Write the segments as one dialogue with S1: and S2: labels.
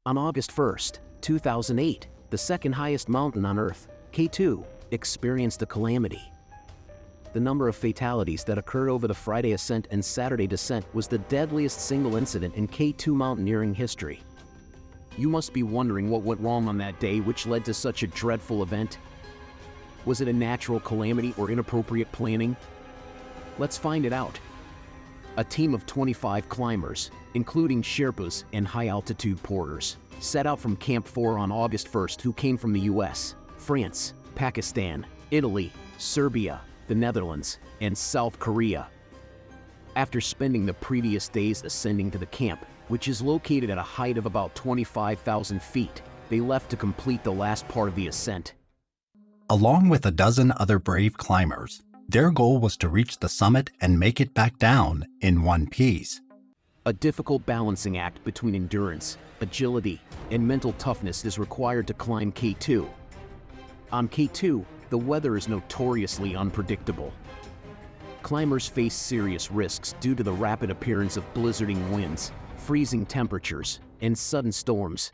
S1: On August 1st, 2008, the second highest mountain on Earth, K2, experienced a calamity. The number of fatalities that occurred over the Friday ascent and Saturday descent was the deadliest single incident in K2 mountaineering history. You must be wondering what went wrong on that day which led to such a dreadful event. Was it a natural calamity or inappropriate planning? Let's find it out. A team of 25 climbers, including Sherpas and high-altitude porters, set out from Camp 4 on August 1st who came from the US, France, Pakistan, Italy, Serbia, the Netherlands, and South Korea. After spending the previous days ascending to the camp, which is located at a height of about 25,000 feet, they left to complete the last part of the ascent.
S2: Along with a dozen other brave climbers, their goal was to reach the summit and make it back down in one piece.
S1: A difficult balancing act between endurance, agility, and mental toughness is required to climb K2. On K2, the weather is notoriously unpredictable. Climbers face serious risks due to the rapid appearance of blizzarding winds, freezing temperatures, and sudden storms.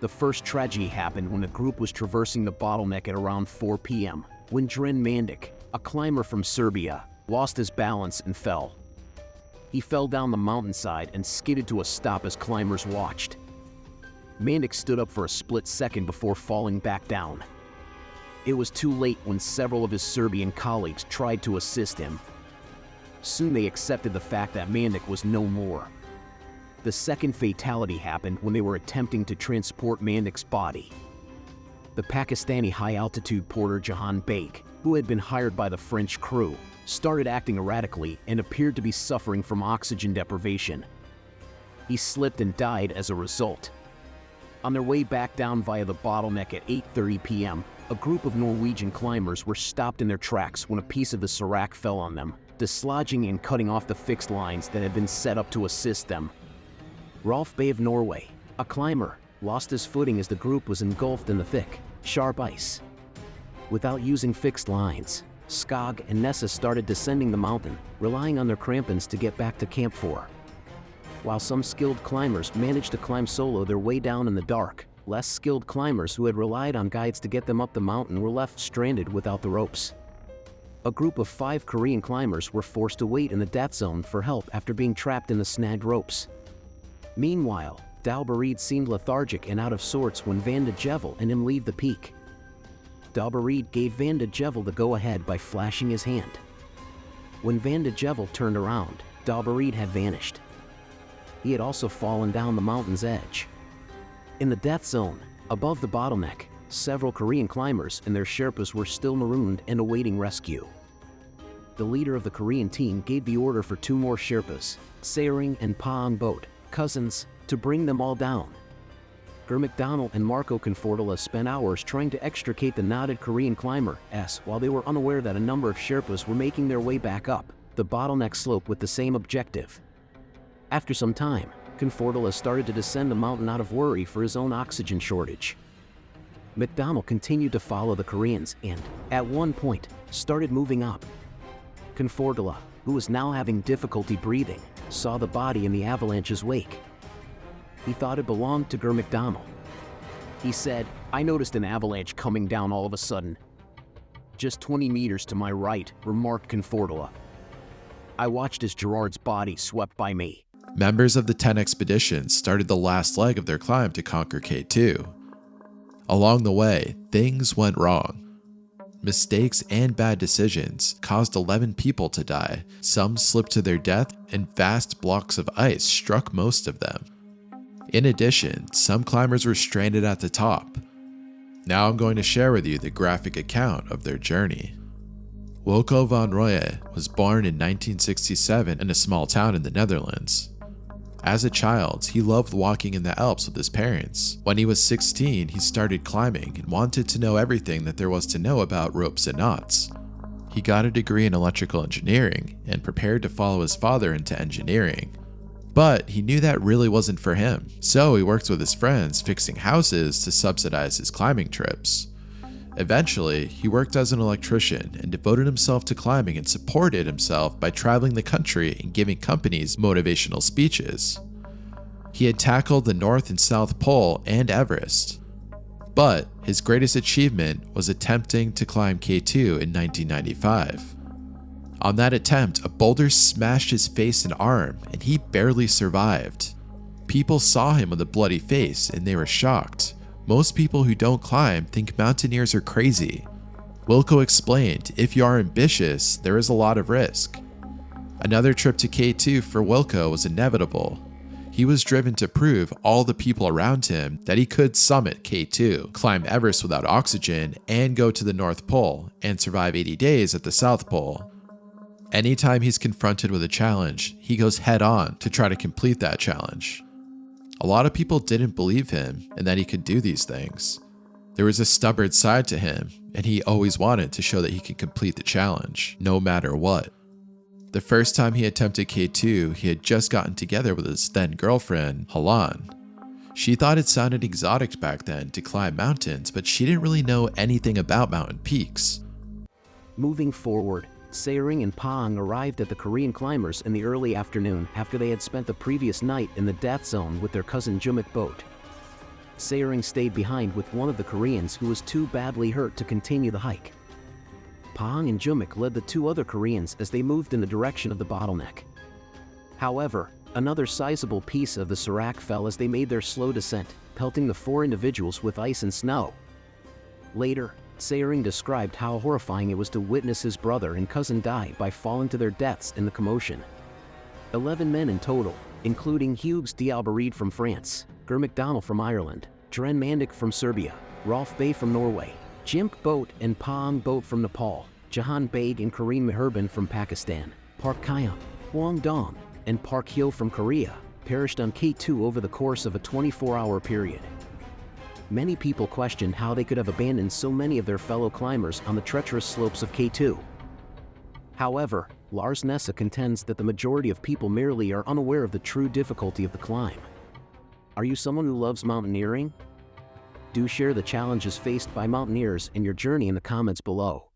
S1: The first tragedy happened when a group was traversing the bottleneck at around 4 p.m. when DREN MANDIC, a climber from Serbia, lost his balance and fell. He fell down the mountainside and skidded to a stop as climbers watched. MANDIC stood up for a split second before falling back down. It was too late when several of his Serbian colleagues tried to assist him. Soon they accepted the fact that MANDIC was no more. The second fatality happened when they were attempting to transport MANDIC's body. The Pakistani high-altitude porter JEHAN BAIG, who had been hired by the French crew, started acting erratically and appeared to be suffering from oxygen deprivation. He slipped and died as a result. On their way back down via the bottleneck at 8:30 p.m., a group of Norwegian climbers were stopped in their tracks when a piece of the serac fell on them, dislodging and cutting off the fixed lines that had been set up to assist them. ROLF of Norway, a climber, lost his footing as the group was engulfed in the thick, sharp ice. Without using fixed lines, Skog and Nessa started descending the mountain, relying on their crampons to get back to Camp 4. While some skilled climbers managed to climb solo their way down in the dark, less skilled climbers who had relied on guides to get them up the mountain were left stranded without the ropes. A group of 5 Korean climbers were forced to wait in the death zone for help after being trapped in the snagged ropes. Meanwhile, Dalbereed seemed lethargic and out of sorts when Van de Jevel and him leave the peak. Dalbereed gave Van de Jevel the go-ahead by flashing his hand. When Van de Jevel turned around, Dalbereed had vanished. He had also fallen down the mountain's edge. In the death zone, above the bottleneck, several Korean climbers and their Sherpas were still marooned and awaiting rescue. The leader of the Korean team gave the order for 2 more Sherpas, TSERING and PASANG, cousins, to bring them all down. McDonald and Marco CONFORTOLA spent hours trying to extricate the knotted Korean climber while they were unaware that a number of Sherpas were making their way back up the bottleneck slope with the same objective. After some time, CONFORTOLA started to descend the mountain out of worry for his own oxygen shortage. McDonald continued to follow the Koreans and, at one point, started moving up. CONFORTOLA, who was now having difficulty breathing, saw the body in the avalanche's wake. He thought it belonged to McDonald. He said, "I noticed an avalanche coming down all of a sudden. Just 20 meters to my right," remarked CONFORTOLA. "I watched as Gerard's body swept by me."
S3: Members of the 10 expedition started the last leg of their climb to conquer K2. Along the way, things went wrong. Mistakes and bad decisions caused 11 people to die. Some slipped to their death, and vast blocks of ice struck most of them. In addition, some climbers were stranded at the top. Now I'm going to share with you the graphic account of their journey. Wilco van Rooyen was born in 1967 in a small town in the Netherlands. As a child, he loved walking in the Alps with his parents. When he was 16, he started climbing and wanted to know everything that there was to know about ropes and knots. He got a degree in electrical engineering and prepared to follow his father into engineering. But he knew that really wasn't for him, so he worked with his friends fixing houses to subsidize his climbing trips. Eventually, he worked as an electrician and devoted himself to climbing and supported himself by traveling the country and giving companies motivational speeches. He had tackled the North and South Pole and Everest. But his greatest achievement was attempting to climb K2 in 1995. On that attempt, a boulder smashed his face and arm, and he barely survived. People saw him with a bloody face and they were shocked. Most people who don't climb think mountaineers are crazy. Wilco explained, if you are ambitious, there is a lot of risk. Another trip to K2 for Wilco was inevitable. He was driven to prove all the people around him that he could summit K2, climb Everest without oxygen, and go to the North Pole, and survive 80 days at the South Pole. Anytime he's confronted with a challenge, he goes head on to try to complete that challenge. A lot of people didn't believe him and that he could do these things. There was a stubborn side to him, and he always wanted to show that he could complete the challenge, no matter what. The first time he attempted K2, he had just gotten together with his then girlfriend, Halan. She thought it sounded exotic back then to climb mountains, but she didn't really know anything about mountain peaks.
S1: Moving forward, TSERING and PASANG arrived at the Korean climbers in the early afternoon after they had spent the previous night in the death zone with their cousin Jumik boat. TSERING stayed behind with one of the Koreans who was too badly hurt to continue the hike. PASANG and Jumik led the two other Koreans as they moved in the direction of the bottleneck. However, another sizable piece of the serac fell as they made their slow descent, pelting the four individuals with ice and snow. Later, TSERING described how horrifying it was to witness his brother and cousin die by falling to their deaths in the commotion. 11 men in total, including Hugues D'Albarid from France, Ger McDonald from Ireland, DREN MANDIC from Serbia, ROLF Bay from Norway, Jimk Boat and PASANG Boat from Nepal, JEHAN BAIG and Kareem Meherban from Pakistan, Park Kyung, Hwang Dong, and Park Hyo from Korea, perished on K2 over the course of a 24-hour period. Many people questioned how they could have abandoned so many of their fellow climbers on the treacherous slopes of K2. However, Lars Nessa contends that the majority of people merely are unaware of the true difficulty of the climb. Are you someone who loves mountaineering? Do share the challenges faced by mountaineers in your journey in the comments below.